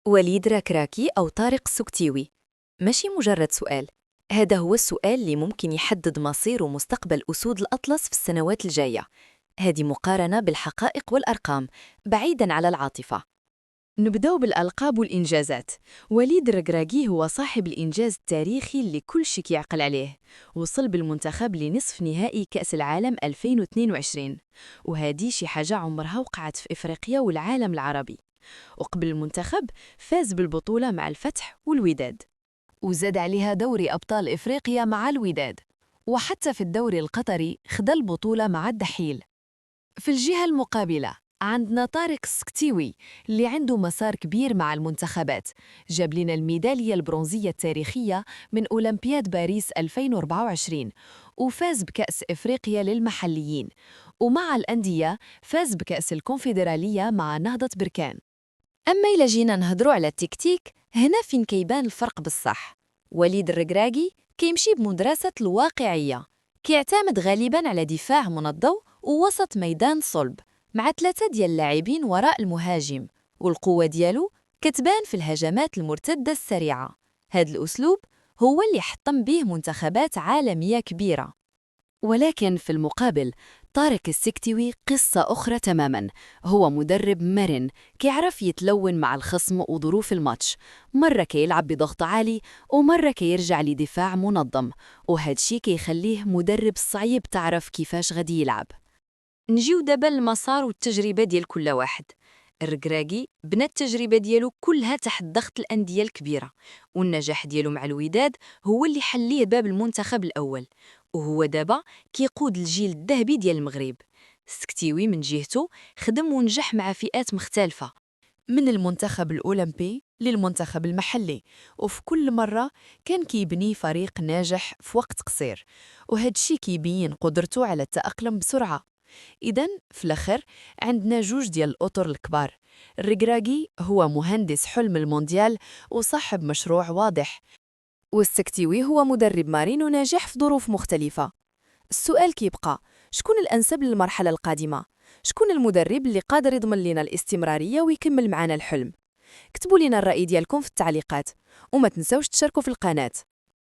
وليد ركراكي أو طارق السكتيوي؟ ماشي مجرد سؤال، هذا هو السؤال اللي ممكن يحدد مصير ومستقبل أسود الأطلس في السنوات الجاية. هذه مقارنة بالحقائق والأرقام بعيداً على العاطفة. نبدأ بالألقاب والإنجازات. وليد الركراكي هو صاحب الإنجاز التاريخي اللي كل شي كيعقل عليه. وصل بالمنتخب لنصف نهائي كأس العالم 2022، وهذه شي حاجة عمرها وقعت في إفريقيا والعالم العربي. وقبل المنتخب فاز بالبطولة مع الفتح والوداد، وزاد عليها دوري أبطال إفريقيا مع الوداد، وحتى في الدوري القطري خد البطولة مع الدحيل. في الجهة المقابلة عندنا طارق السكتيوي اللي عنده مسار كبير مع المنتخبات، جاب لنا الميدالية البرونزية التاريخية من أولمبياد باريس 2024، وفاز بكأس إفريقيا للمحليين، ومع الأندية فاز بكأس الكونفدرالية مع نهضة بركان. أما إلا جينا نهضروا على التكتيك، هنا فين كيبان الفرق بالصح. وليد الركراكي كيمشي بمدرسة الواقعية، كيعتمد غالباً على دفاع منظم ووسط ميدان صلب مع 3 ديال اللاعبين وراء المهاجم، والقوة ديالو كتبان في الهجمات المرتدة السريعة. هذا الأسلوب هو اللي حطم به منتخبات عالمية كبيرة. ولكن في المقابل طارق السكتيوي قصة أخرى تماماً. هو مدرب مرن كيعرف يتلون مع الخصم وظروف الماتش، مرة كيلعب بضغط عالي ومرة كيرجع لدفاع منظم، وهادشي كيخليه مدرب صعيب تعرف كيفاش غادي يلعب. نجيو دابا المسار والتجربة ديال كل واحد. الركراكي بنى التجربة ديالو كلها تحت ضغط الأندية الكبيرة، والنجاح ديالو مع الوداد هو اللي حليه باب المنتخب الأول، وهو دابا كيقود الجيل الذهبي ديال المغرب. السكتيوي من جهته خدم ونجح مع فئات مختلفة، من المنتخب الأولمبي للمنتخب المحلي، وفي كل مرة كان كيبني فريق ناجح في وقت قصير، وهذا الشيء كيبين قدرته على التأقلم بسرعة. إذن في الآخر عندنا جوج ديال الأطر الكبار. الركراكي هو مهندس حلم المونديال وصاحب مشروع واضح، والسكتيوي هو مدرب مارين وناجح في ظروف مختلفة. السؤال كيبقى، شكون الأنسب للمرحلة القادمة؟ شكون المدرب اللي قادر يضمن لنا الاستمرارية ويكمل معنا الحلم؟ كتبوا لنا الرأي ديالكم في التعليقات، وما تنسوش تشاركوا في القناة.